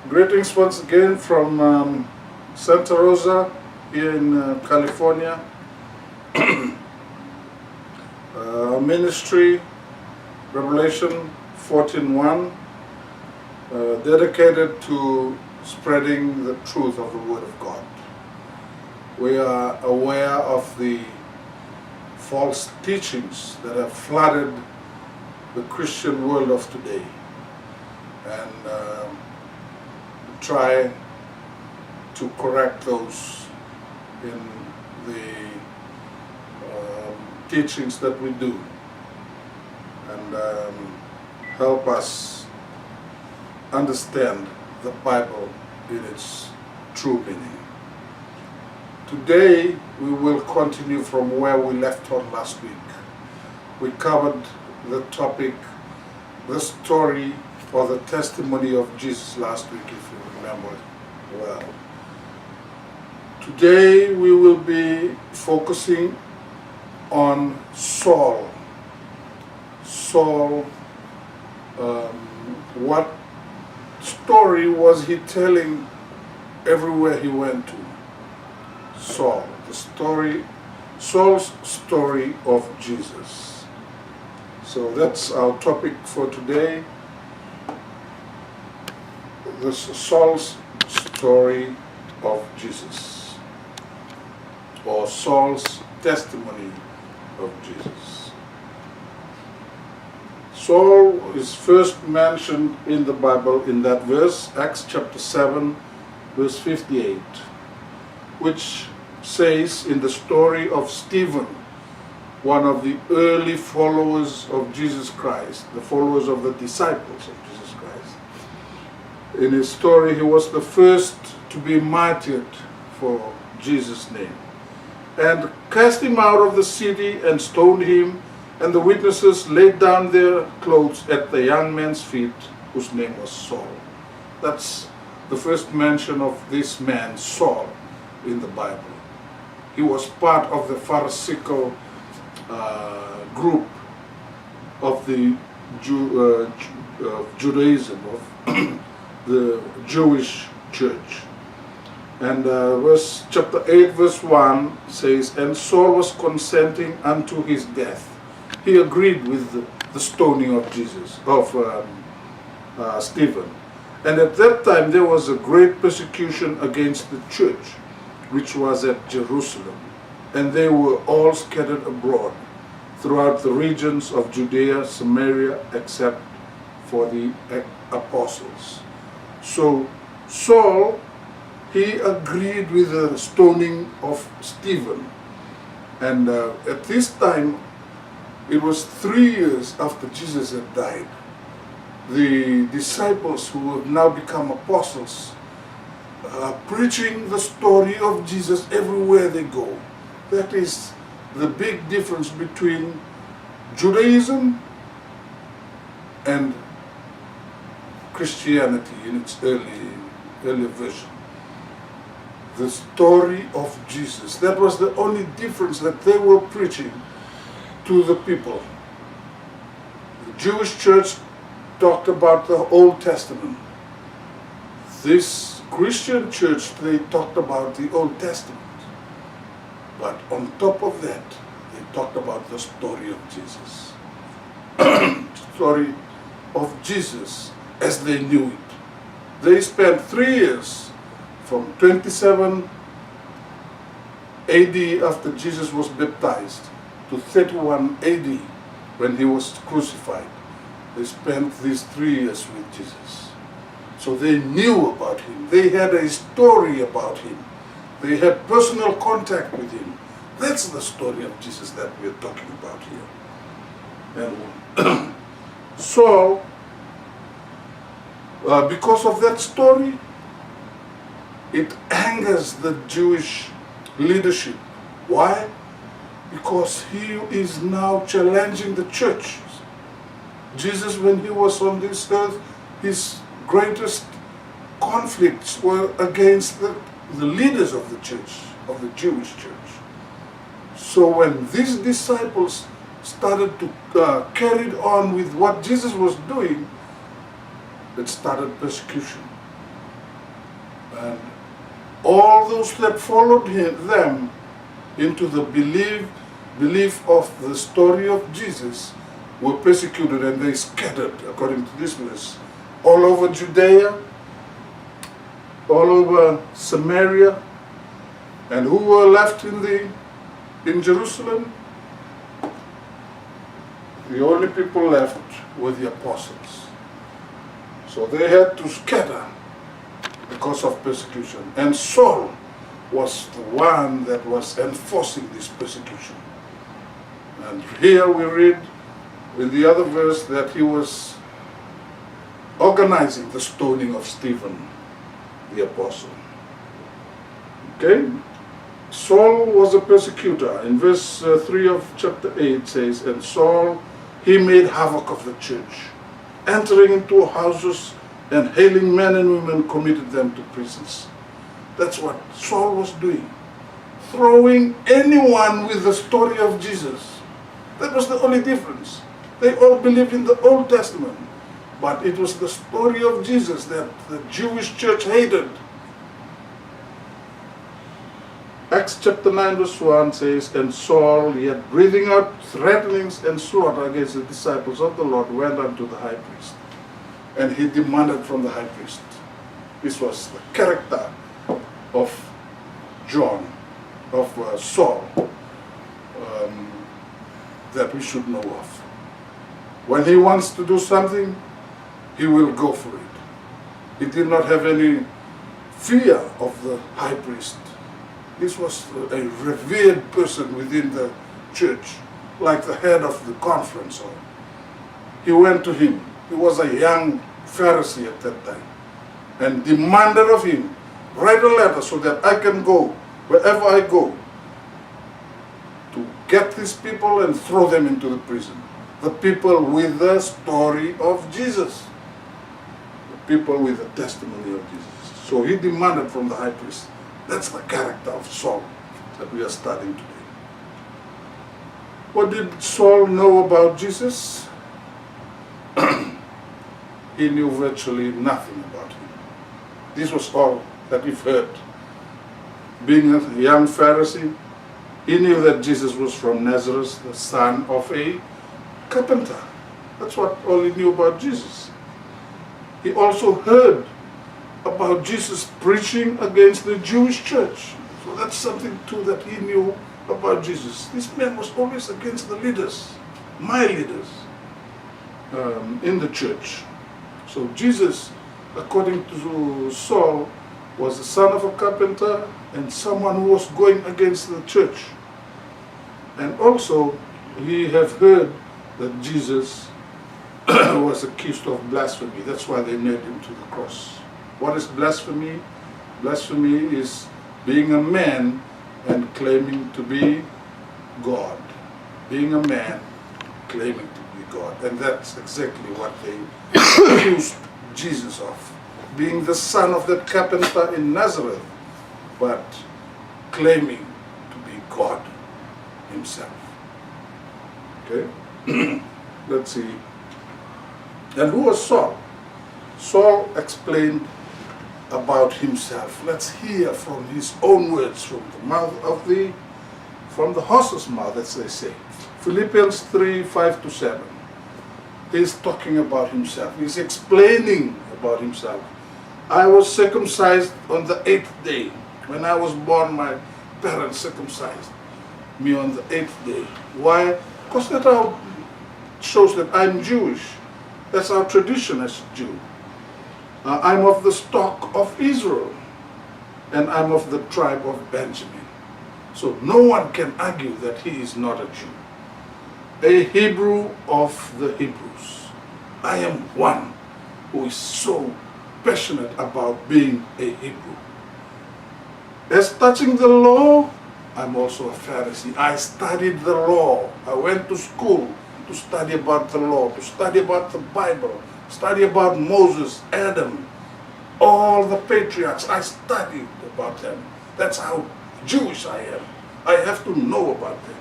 Greetings once again from Santa Rosa here in California. Ministry, Revelation 14:1, dedicated to spreading the truth of the Word of God. We are aware of the false teachings that have flooded the Christian world of today, and try to correct those in the teachings that we do, and help us understand the Bible in its true meaning. Today we will continue from where we left off last week. We covered the topic, the story or the testimony of Jesus last week, if you remember well. Today we will be focusing on Saul. Saul, what story was he telling everywhere he went to? Saul, Saul's story of Jesus. So that's our topic for today. This Saul's story of Jesus, or Saul's testimony of Jesus. Saul is first mentioned in the Bible in that verse, Acts chapter 7, verse 58, which says in the story of Stephen, one of the early followers of Jesus Christ, the followers of the disciples of Jesus Christ. In his story, he was the first to be martyred for Jesus' name, and cast him out of the city and stoned him, and the witnesses laid down their clothes at the young man's feet, whose name was Saul. That's the first mention of this man, Saul, in the Bible. He was part of the Pharisaical group of the Judaism, of the Jewish church. And chapter 8 verse 1 says, and Saul was consenting unto his death. He agreed with the stoning of Stephen. And at that time there was a great persecution against the church, which was at Jerusalem. And they were all scattered abroad throughout the regions of Judea, Samaria, except for the apostles. So Saul, he agreed with the stoning of Stephen. And at this time, it was 3 years after Jesus had died. The disciples who have now become apostles preaching the story of Jesus everywhere they go. That is the big difference between Judaism and Christianity in its early version. The story of Jesus. That was the only difference that they were preaching to the people. The Jewish church talked about the Old Testament. This Christian church, they talked about the Old Testament. But on top of that, they talked about the story of Jesus. Story of Jesus as they knew it. They spent 3 years from 27 AD after Jesus was baptized to 31 AD when he was crucified. They spent these 3 years with Jesus. So they knew about him. They had a story about him. They had personal contact with him. That's the story of Jesus that we're talking about here. And Saul, because of that story, it angers the Jewish leadership. Why? Because he is now challenging the church. Jesus, when he was on this earth, his greatest conflicts were against the leaders of the church, of the Jewish church. So when these disciples started to carry on with what Jesus was doing, it started persecution. And all those that followed them into the belief of the story of Jesus were persecuted, and they scattered, according to this verse, all over Judea, all over Samaria. And who were left in Jerusalem? The only people left were the apostles. So they had to scatter because of persecution. And Saul was the one that was enforcing this persecution. And here we read in the other verse that he was organizing the stoning of Stephen, the apostle. Okay? Saul was a persecutor. In verse 3 of chapter 8 says, and Saul, he made havoc of the church, entering into houses and hailing men and women, committed them to prisons. That's what Saul was doing. Throwing anyone with the story of Jesus. That was the only difference. They all believed in the Old Testament. But it was the story of Jesus that the Jewish church hated. Acts chapter 9 verse 1 says, and Saul, yet breathing out threatenings and slaughter against the disciples of the Lord, went unto the high priest. And he demanded from the high priest. This was the character of Saul, that we should know of. When he wants to do something, he will go for it. He did not have any fear of the high priest. This was a revered person within the church, like the head of the conference. He went to him. He was a young Pharisee at that time, and demanded of him, write a letter so that I can go wherever I go to get these people and throw them into the prison. The people with the story of Jesus. The people with the testimony of Jesus. So he demanded from the high priest. That's the character of Saul that we are studying today. What did Saul know about Jesus? He knew virtually nothing about him. This was all that we've heard. Being a young Pharisee, he knew that Jesus was from Nazareth, the son of a carpenter. That's what all he knew about Jesus. He also heard about Jesus preaching against the Jewish church. So that's something too that he knew about Jesus. This man was always against the leaders, my leaders, in the church. So Jesus, according to Saul, was the son of a carpenter and someone who was going against the church. And also, he have heard that Jesus was accused of blasphemy. That's why they nailed him to the cross. What is blasphemy? Blasphemy is being a man and claiming to be God. Being a man claiming to be God. And that's exactly what they accused Jesus of. Being the son of that carpenter in Nazareth, but claiming to be God himself. Okay? Let's see. And who was Saul? Saul explained about himself. Let's hear from his own words, from the mouth of from the horse's mouth, as they say. Philippians 3:5-7. He's talking about himself. He's explaining about himself. I was circumcised on the 8th day. When I was born, my parents circumcised me on the 8th day. Why? Because that shows that I'm Jewish. That's our tradition as a Jew. I'm of the stock of Israel, and I'm of the tribe of Benjamin. So no one can argue that he is not a Jew. A Hebrew of the Hebrews. I am one who is so passionate about being a Hebrew. As touching the law, I'm also a Pharisee. I studied the law. I went to school to study about the law, to study about the Bible, study about Moses, Adam, all the patriarchs. I studied about them. That's how Jewish I am. I have to know about them.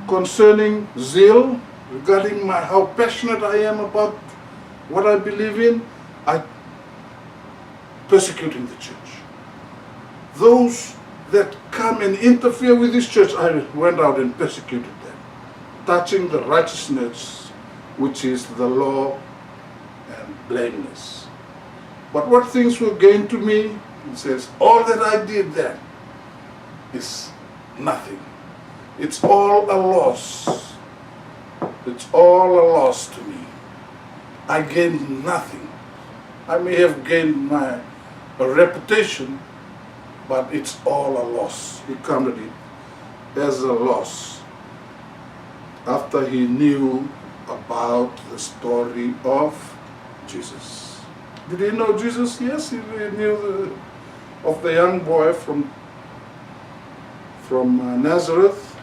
Concerning zeal, regarding how passionate I am about what I believe in, I persecuting the church. Those that come and interfere with this church, I went out and persecuted them, touching the righteousness which is the law and blameless. But what things were gained to me? It says, all that I did then is nothing. It's all a loss. It's all a loss to me. I gained nothing. I may have gained a reputation, but it's all a loss. He counted it as a loss after he knew about the story of Jesus. Did he know Jesus? Yes, he knew of the young boy from Nazareth.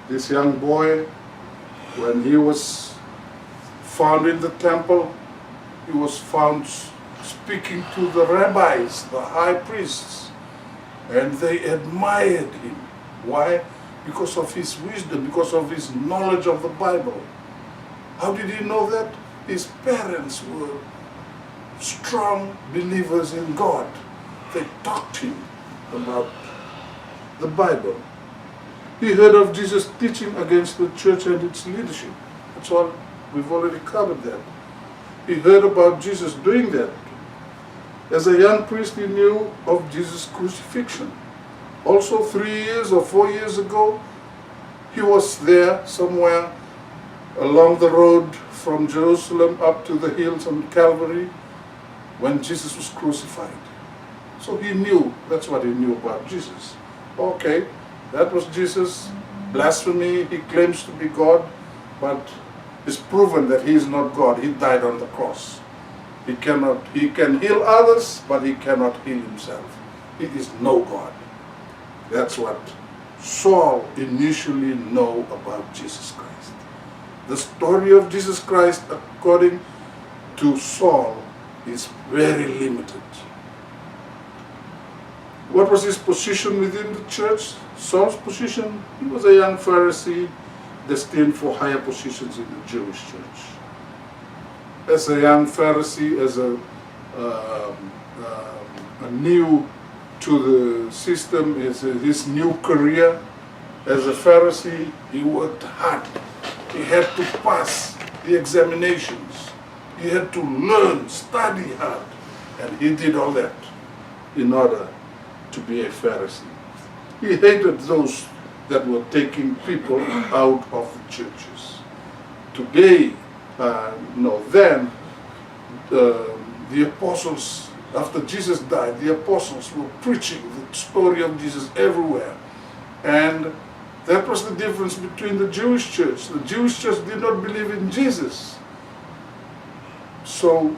This young boy, when he was found in the temple, he was found speaking to the rabbis, the high priests, and they admired him. Why? Because of his wisdom, because of his knowledge of the Bible. How did he know that? His parents were strong believers in God. They taught him about the Bible. He heard of Jesus teaching against the church and its leadership. That's all. We've already covered that. He heard about Jesus doing that. As a young priest, he knew of Jesus' crucifixion. Also, 3 years or 4 years ago, he was there somewhere along the road from Jerusalem up to the hills on Calvary when Jesus was crucified. So he knew, that's what he knew about Jesus. Okay, that was Jesus. Blasphemy, he claims to be God, but it's proven that he is not God. He died on the cross. He can heal others, but he cannot heal himself. He is no God. That's what Saul initially knew about Jesus Christ. The story of Jesus Christ, according to Saul, is very limited. What was his position within the church? Saul's position? He was a young Pharisee destined for higher positions in the Jewish church. As a young Pharisee, as a new to the system, is his new career as a Pharisee, he worked hard. He had to pass the examinations. He had to learn, study hard, and he did all that in order to be a Pharisee. He hated those that were taking people out of the churches. Today, then the apostles, after Jesus died, the apostles were preaching the story of Jesus everywhere. And that was the difference between the Jewish church. The Jewish church did not believe in Jesus. So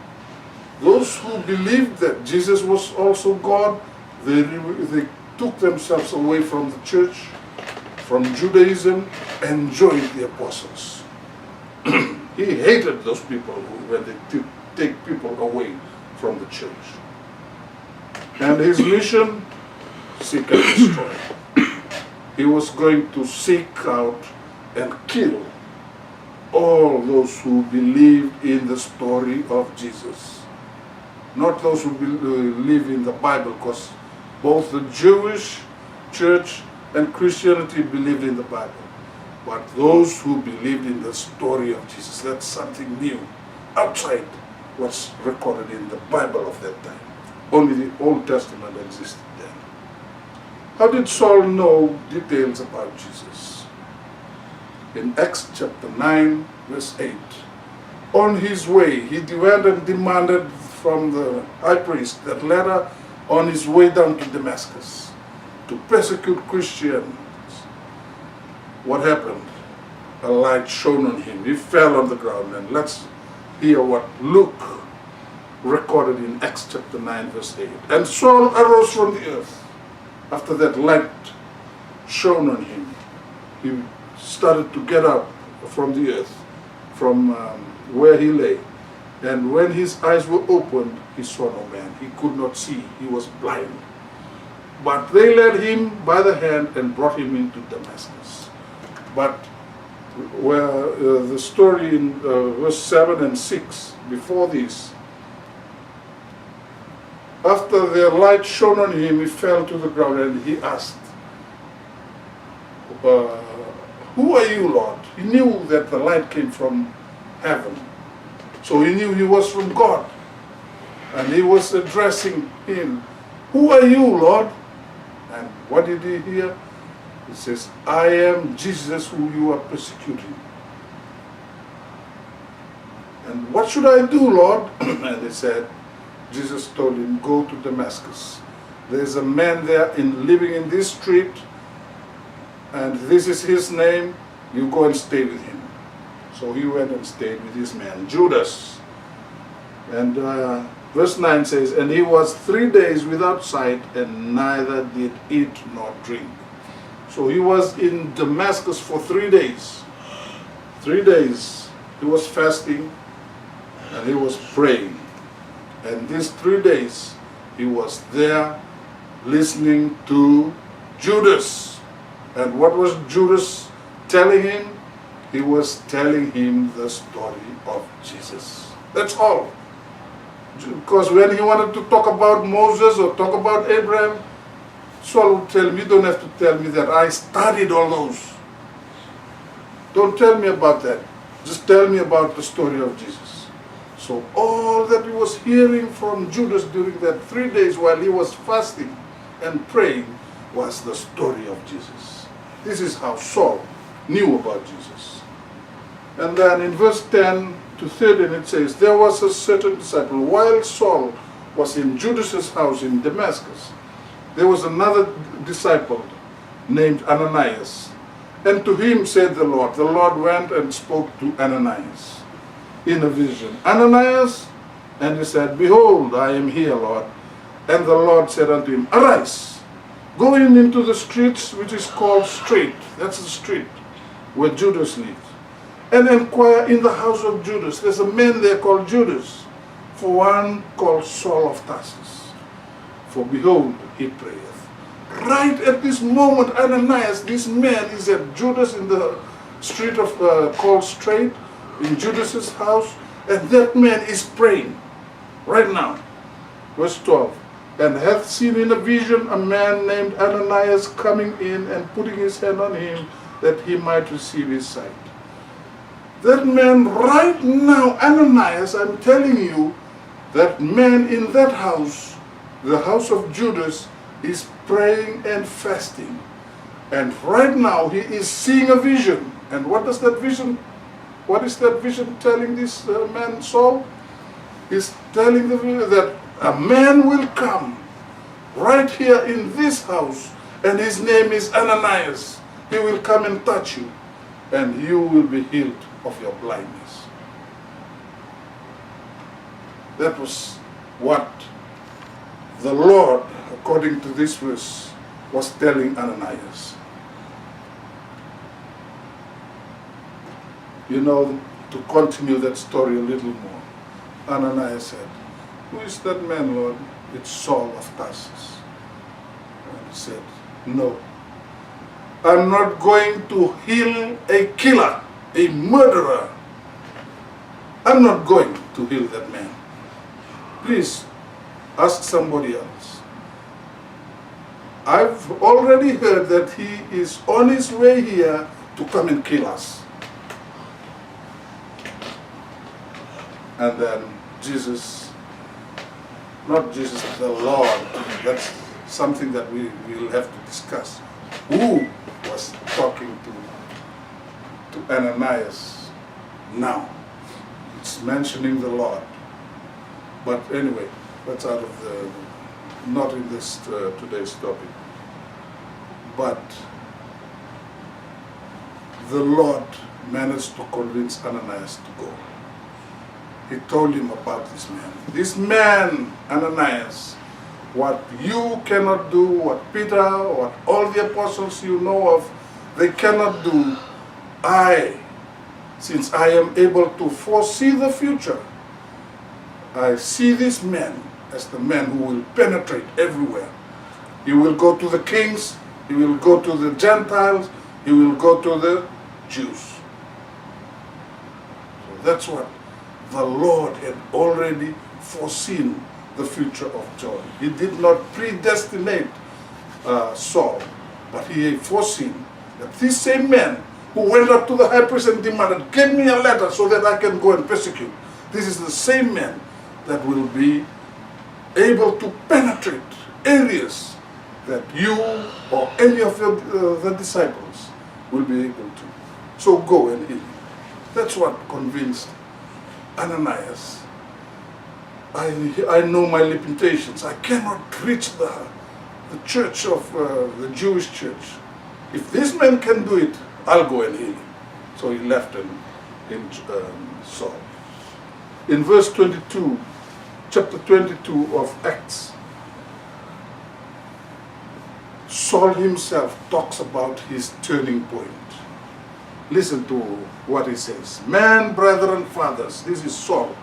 those who believed that Jesus was also God, they took themselves away from the church, from Judaism, and joined the apostles. He hated those people when they take people away from the church. And his mission, seek and destroy. He was going to seek out and kill all those who believed in the story of Jesus. Not those who believe in the Bible, because both the Jewish church and Christianity believed in the Bible. But those who believed in the story of Jesus, that's something new, outside what's recorded in the Bible of that time. Only the Old Testament existed then. How did Saul know details about Jesus? In Acts chapter 9, verse 8. On his way, he went and demanded from the high priest that letter on his way down to Damascus to persecute Christians. What happened? A light shone on him. He fell on the ground. And let's hear what Luke recorded in Acts chapter 9, verse 8. And Saul arose from the earth. After that light shone on him, he started to get up from the earth, from where he lay. And when his eyes were opened, he saw no man. He could not see. He was blind. But they led him by the hand and brought him into Damascus. But where the story in verse 7 and 6, before this, after the light shone on him, he fell to the ground and he asked, who are you, Lord? He knew that the light came from heaven. So he knew he was from God. And he was addressing him, who are you, Lord? And what did he hear? He says, I am Jesus who you are persecuting. And what should I do, Lord? And he said, Jesus told him, go to Damascus. There's a man there living in this street, and this is his name. You go and stay with him. So he went and stayed with this man, Judas. And verse 9 says, and he was 3 days without sight, and neither did eat nor drink. So he was in Damascus for 3 days. 3 days he was fasting and he was praying. And these 3 days he was there listening to Judas. And what was Judas telling him? He was telling him the story of Jesus. That's all. Because when he wanted to talk about Moses or talk about Abraham, Saul would tell me, you don't have to tell me that. I studied all those. Don't tell me about that. Just tell me about the story of Jesus. So all that he was hearing from Judas during that 3 days while he was fasting and praying was the story of Jesus. This is how Saul knew about Jesus. And then in verse 10 to 13 it says, there was a certain disciple, while Saul was in Judas's house in Damascus, there was another disciple named Ananias. And to him said the Lord went and spoke to Ananias in a vision. Ananias, and he said, behold, I am here, Lord. And the Lord said unto him, arise, go in into the streets which is called Straight. That's the street where Judas lives. And inquire in the house of Judas. There's a man there called Judas, for one called Saul of Tarsus. For behold, he prayeth. Right at this moment, Ananias, this man is at Judas in the street of called Straight, in Judas's house, and that man is praying right now. Verse 12. And hath seen in a vision a man named Ananias coming in and putting his hand on him that he might receive his sight. That man right now, Ananias, I'm telling you, that man in that house, the house of Judas, is praying and fasting. And right now he is seeing a vision. And what is that vision telling this man Saul? He's telling the vision that a man will come right here in this house, and his name is Ananias. He will come and touch you, and you will be healed of your blindness. That was what the Lord, according to this verse, was telling Ananias. You know, to continue that story a little more, Ananias said, who is that man, Lord? It's Saul of Tarsus. And he said, no, I'm not going to heal a killer, a murderer. I'm not going to heal that man. Please, ask somebody else. I've already heard that he is on his way here to come and kill us. And then Jesus, not Jesus, the Lord, that's something that we will have to discuss. Who was talking to Ananias now? It's mentioning the Lord. But anyway, that's out of the, not in this today's topic. But the Lord managed to convince Ananias to go. He told him about this man. This man, Ananias, what you cannot do, what Peter, what all the apostles you know of, they cannot do, since I am able to foresee the future, I see this man as the man who will penetrate everywhere. He will go to the kings, he will go to the Gentiles, he will go to the Jews. So that's what the Lord had already foreseen the future of joy. He did not predestinate Saul, but he had foreseen that this same man who went up to the high priest and demanded, "Give me a letter so that I can go and persecute." This is the same man that will be able to penetrate areas that you or any of the disciples will be able to. So go and heal. That's what convinced Ananias. I know my limitations. I cannot reach the church of the Jewish church. If this man can do it, I'll go and heal him. So he left him in Saul. In verse 22, chapter 22 of Acts, Saul himself talks about his turning point. Listen to what he says. "Men, brethren, fathers," this is Saul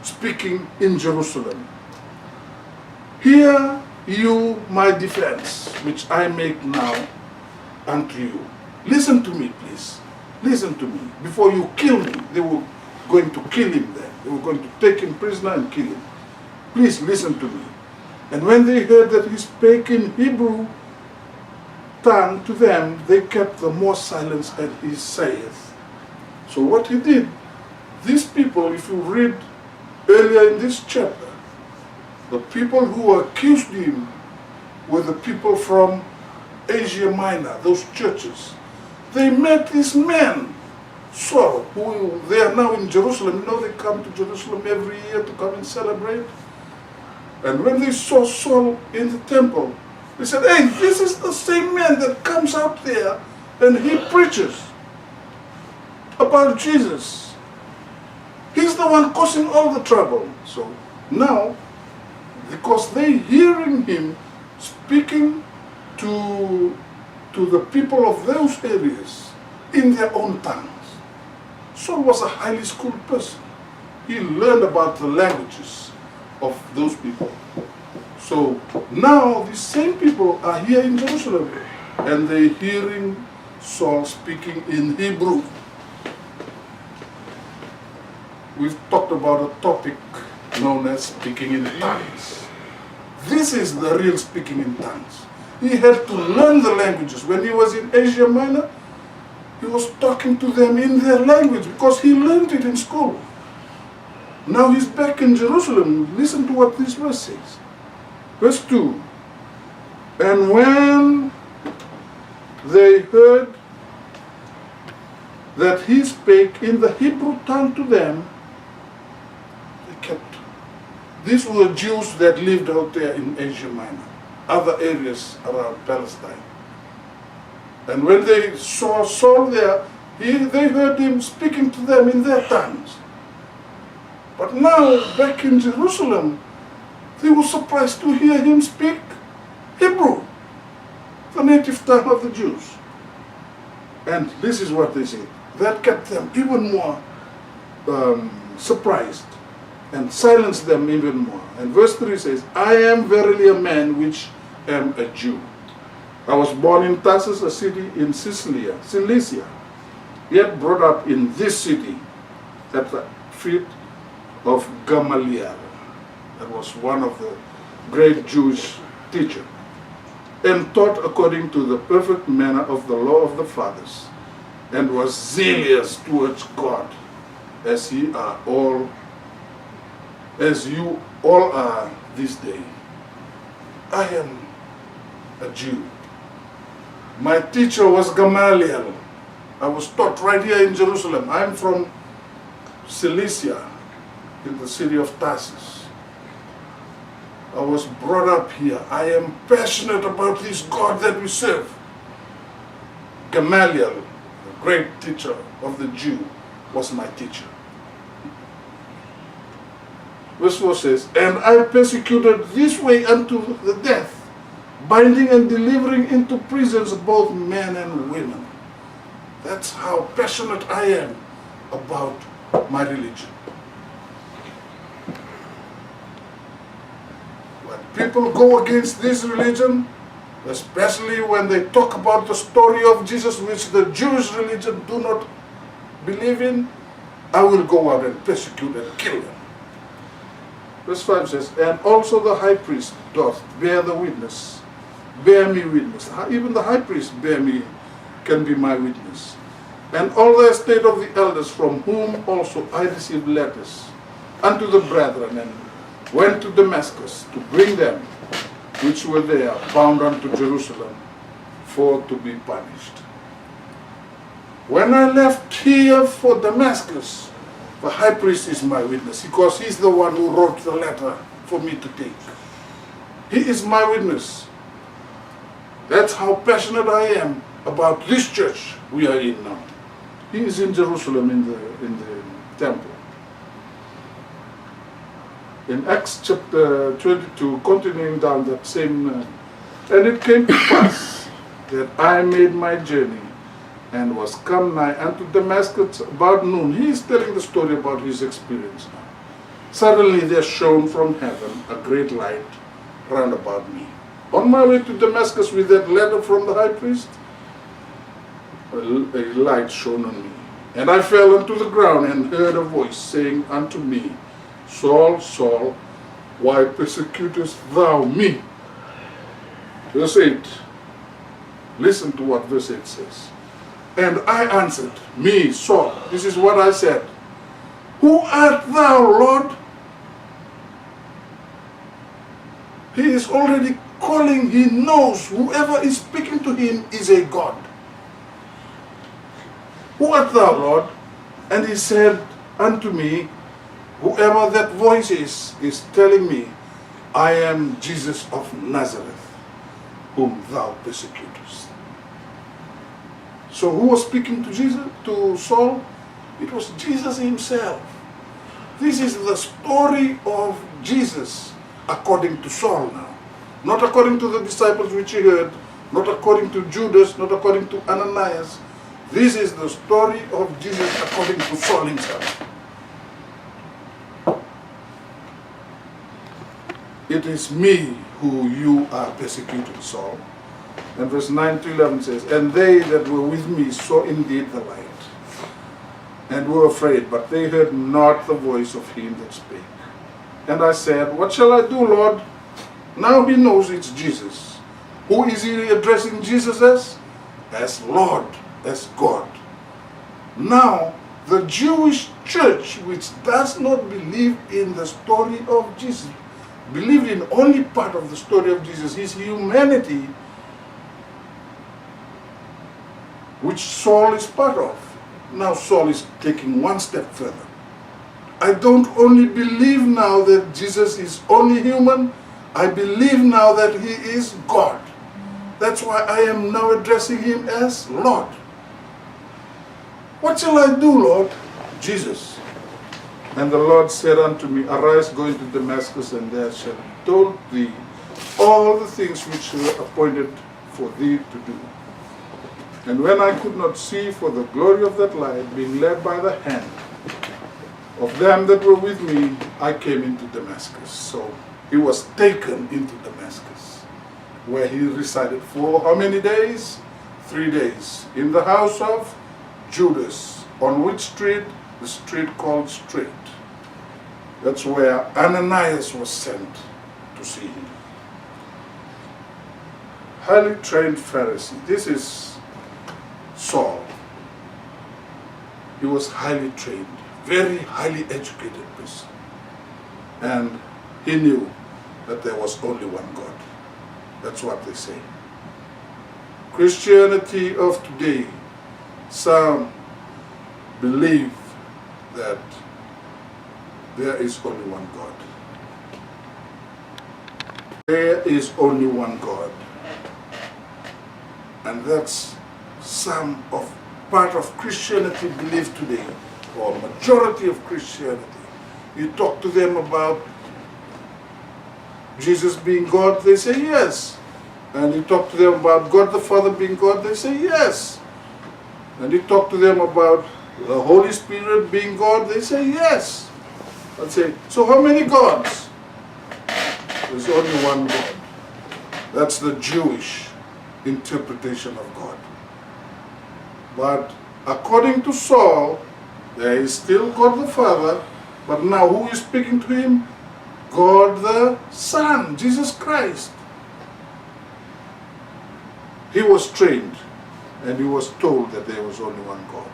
speaking in Jerusalem, "hear you my defense, which I make now unto you." Listen to me, please. Listen to me. Before you kill me, they were going to kill him there. They were going to take him prisoner and kill him. Please listen to me. And when they heard that he spake in Hebrew tongue to them, they kept the more silence, and he saith. So what he did, these people, if you read earlier in this chapter, the people who accused him were the people from Asia Minor, those churches. They met this man, Saul, who they are now in Jerusalem. You know, they come to Jerusalem every year to come and celebrate. And when they saw Saul in the temple, they said, "Hey, this is the same man that comes out there and he preaches about Jesus. He's the one causing all the trouble." So now, because they hearing him speaking to the people of those areas in their own tongues. Saul was a highly schooled person. He learned about the languages of those people. So now these same people are here in Jerusalem and they're hearing Saul speaking in Hebrew. We've talked about a topic known as speaking in tongues. This is the real speaking in tongues. He had to learn the languages. When he was in Asia Minor, he was talking to them in their language because he learned it in school. Now he's back in Jerusalem. Listen to what this verse says. Verse 2. "And when they heard that he spake in the Hebrew tongue to them," they kept. These were Jews that lived out there in Asia Minor, other areas around Palestine. And when they saw Saul there, they heard him speaking to them in their tongues. But now, back in Jerusalem, they were surprised to hear him speak Hebrew, the native tongue of the Jews. And this is what they say. That kept them even more surprised and silenced them even more. And verse 3 says, "I am verily a man which am a Jew. I was born in Tarsus, a city in Cilicia, yet brought up in this city at the feet of Gamaliel." That was one of the great Jewish teachers. "And taught according to the perfect manner of the law of the fathers, and was zealous towards God, as you all are this day." I am a Jew. My teacher was Gamaliel. I was taught right here in Jerusalem. I'm from Cilicia, in the city of Tarsus. I was brought up here. I am passionate about this God that we serve. Gamaliel, the great teacher of the Jew, was my teacher. Verse 4 says, "And I persecuted this way unto the death, binding and delivering into prisons both men and women." That's how passionate I am about my religion. When people go against this religion, especially when they talk about the story of Jesus, which the Jewish religion do not believe in, I will go out and persecute and kill them. Verse 5 says, and also the high priest doth bear the witness, bear me witness. Even the high priest can be my witness. And all the estate of the elders, from whom also I received letters unto the brethren, and went to Damascus to bring them which were there bound unto Jerusalem for to be punished. When I left here for Damascus, the high priest is my witness, because he's the one who wrote the letter for me to take. He is my witness. That's how passionate I am about this church we are in now. He is in Jerusalem in the temple. In Acts chapter 22, continuing down that same, and it came to pass that I made my journey and was come nigh unto Damascus about noon. He is telling the story about his experience now. Suddenly there shone from heaven a great light round about me. On my way to Damascus with that letter from the high priest, a light shone on me. And I fell unto the ground and heard a voice saying unto me, Saul, Saul, why persecutest thou me? Verse 8. Listen to what verse 8 says. And I answered, me, Saul. This is what I said. Who art thou, Lord? He is already calling. He knows whoever is speaking to him is a God. Who art thou, Lord? And he said unto me, whoever that voice is telling me, I am Jesus of Nazareth, whom thou persecutest. So who was speaking to Jesus, to Saul? It was Jesus himself. This is the story of Jesus according to Saul now. Not according to the disciples which he heard, not according to Judas, not according to Ananias. This is the story of Jesus according to Saul himself. It is me who you are persecuting, Saul. And verse 9 to 11 says, and they that were with me saw indeed the light, and were afraid, but they heard not the voice of him that spake. And I said, what shall I do, Lord? Now he knows it's Jesus. Who is he addressing Jesus as? As Lord, as God. Now, the Jewish church, which does not believe in the story of Jesus, believed in only part of the story of Jesus, his humanity, which Saul is part of. Now Saul is taking one step further. I don't only believe now that Jesus is only human, I believe now that he is God. That's why I am now addressing him as Lord. What shall I do, Lord? Jesus. And the Lord said unto me, arise, go into Damascus, and there shall be told thee all the things which were appointed for thee to do. And when I could not see for the glory of that light, being led by the hand of them that were with me, I came into Damascus. So he was taken into Damascus, where he resided for how many days? 3 days. In the house of Judas. On which street? The street called Straight. That's where Ananias was sent to see him. Highly trained Pharisee. This is Saul. He was highly trained, very highly educated person. And he knew that there was only one God. That's what they say. Christianity of today, some believe that there is only one God. There is only one God. And that's some of part of Christianity believed today, or majority of Christianity. You talk to them about Jesus being God, they say yes. And you talk to them about God the Father being God, they say yes. And you talk to them about the Holy Spirit being God, they say yes. I'd say, so how many gods? There's only one God. That's the Jewish interpretation of God. But according to Saul, there is still God the Father, but now who is speaking to him? God the Son, Jesus Christ. He was trained and he was told that there was only one God.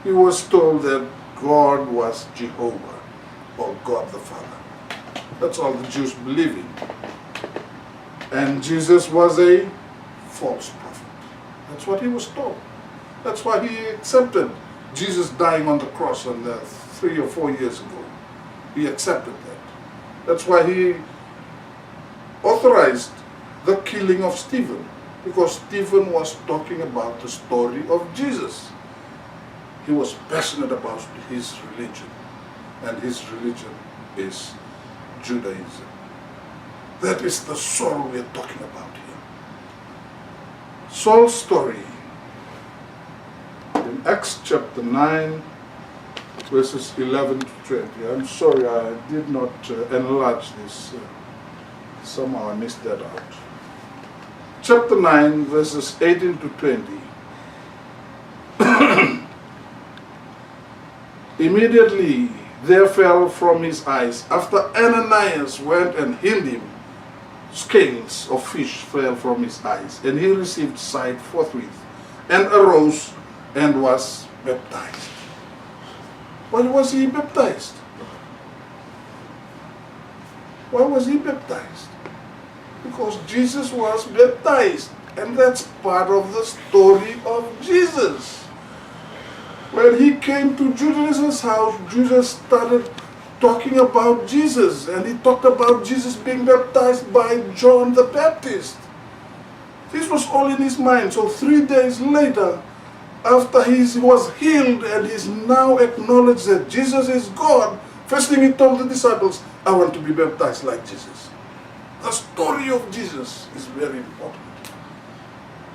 He was told that God was Jehovah or God the Father. That's all the Jews believe in. And Jesus was a false prophet. That's what he was told. That's why he accepted Jesus dying on the cross 3 or 4 years ago. He accepted that. That's why he authorized the killing of Stephen, because Stephen was talking about the story of Jesus. He was passionate about his religion, and his religion is Judaism. That is the Saul we are talking about here. Saul's story in Acts chapter 9, verses 11 to 20. I'm sorry, I did not enlarge this. Somehow I missed that out. Chapter 9, verses 18 to 20. Immediately there fell from his eyes, after Ananias went and healed him, scales of fish fell from his eyes, and he received sight forthwith, and arose and was baptized. Why was he baptized? Why was he baptized? Because Jesus was baptized, and that's part of the story of Jesus. When he came to Judas' house, Judas started talking about Jesus, and he talked about Jesus being baptized by John the Baptist. This was all in his mind. So 3 days later, after he was healed and he's now acknowledged that Jesus is God, first thing he told the disciples, I want to be baptized like Jesus. The story of Jesus is very important.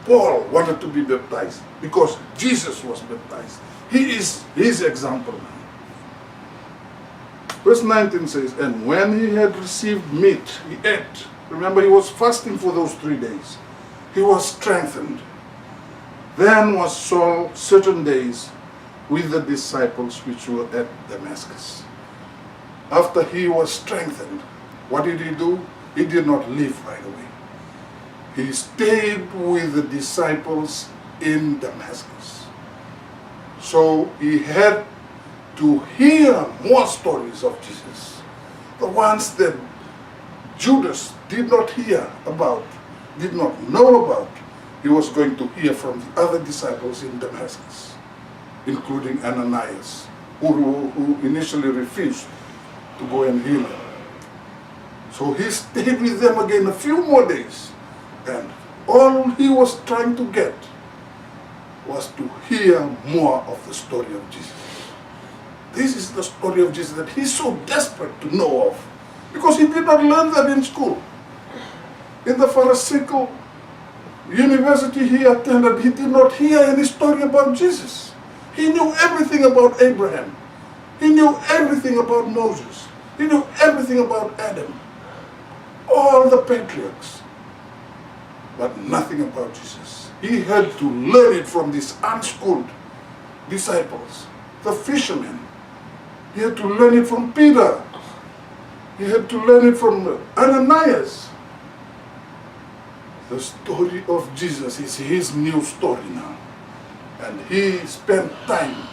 Paul wanted to be baptized because Jesus was baptized. He is his example now. Verse 19 says, and when he had received meat, he ate. Remember, he was fasting for those 3 days. He was strengthened. Then was Saul certain days with the disciples which were at Damascus. After he was strengthened, what did he do? He did not leave right away. He stayed with the disciples in Damascus. So he had to hear more stories of Jesus. The ones that Judas did not hear about, did not know about, he was going to hear from the other disciples in Damascus, including Ananias, who initially refused to go and heal him. So he stayed with them again a few more days, and all he was trying to get was to hear more of the story of Jesus. This is the story of Jesus that he's so desperate to know of, because he did not learn that in school. In the Pharisaical university he attended, he did not hear any story about Jesus. He knew everything about Abraham. He knew everything about Moses. He knew everything about Adam. All the patriarchs. But nothing about Jesus. He had to learn it from these unschooled disciples, the fishermen. He had to learn it from Peter. He had to learn it from Ananias. The story of Jesus is his new story now. And he spent time.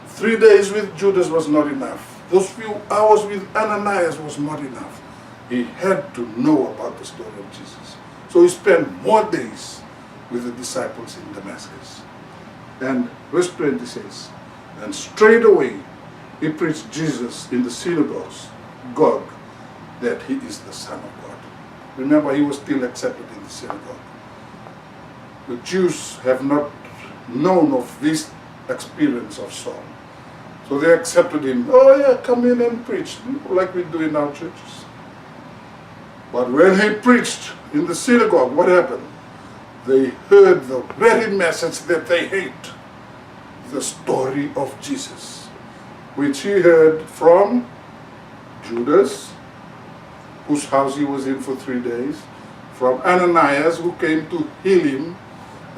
3 days with Judas was not enough. Those few hours with Ananias was not enough. He had to know about the story of Jesus. So he spent more days with the disciples in Damascus. And verse 20 says, and straightway he preached Jesus in the synagogues, that he is the Son of God. Remember, he was still accepted in the synagogue. The Jews have not known of this experience of Saul. So they accepted him. Oh yeah, come in and preach, like we do in our churches. But when he preached in the synagogue, what happened? They heard the very message that they hate. The story of Jesus, which he heard from Judas, whose house he was in for 3 days, from Ananias, who came to heal him,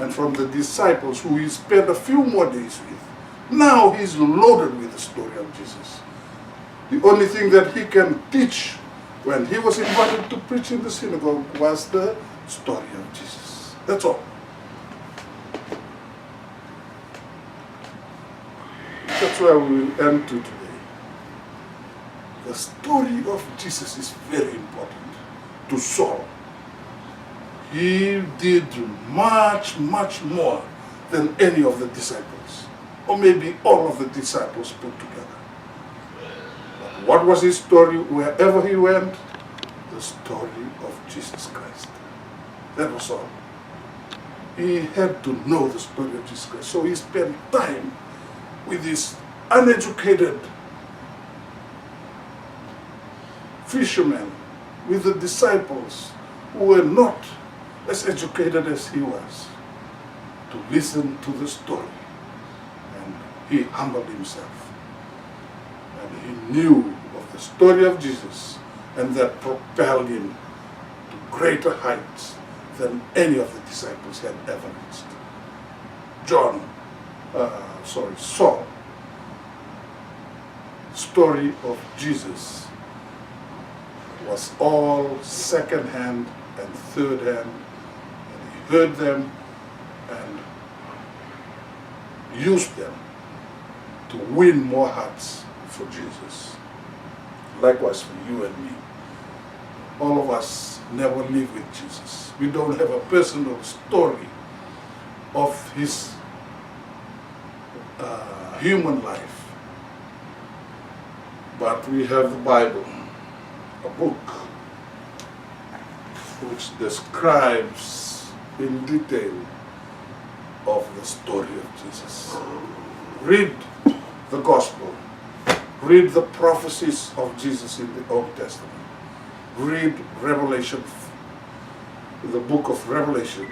and from the disciples, who he spent a few more days with. Now he's loaded with the story of Jesus. The only thing that he can teach when he was invited to preach in the synagogue was the story of Jesus. That's all. That's where we will end to today. The story of Jesus is very important to Saul. He did much, much more than any of the disciples, or maybe all of the disciples put together. But what was his story wherever he went? The story of Jesus Christ. That was all. He had to know the story of Jesus Christ. So he spent time with these uneducated fishermen, with the disciples who were not as educated as he was, to listen to the story. And he humbled himself. And he knew of the story of Jesus, and that propelled him to greater heights than any of the disciples had ever reached. Saul, story of Jesus was all second-hand and third-hand, and he heard them and used them to win more hearts for Jesus. Likewise for you and me. All of us never live with Jesus. We don't have a personal story of his human life. But we have the Bible, a book which describes in detail of the story of Jesus. Read the Gospel. Read the prophecies of Jesus in the Old Testament. Read Revelation, the book of Revelation.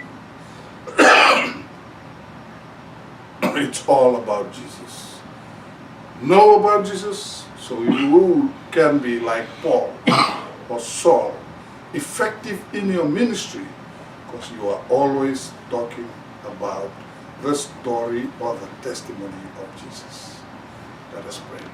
It's all about Jesus. Know about Jesus so you can be like Paul or Saul, effective in your ministry, because you are always talking about the story or the testimony of Jesus. Let us pray.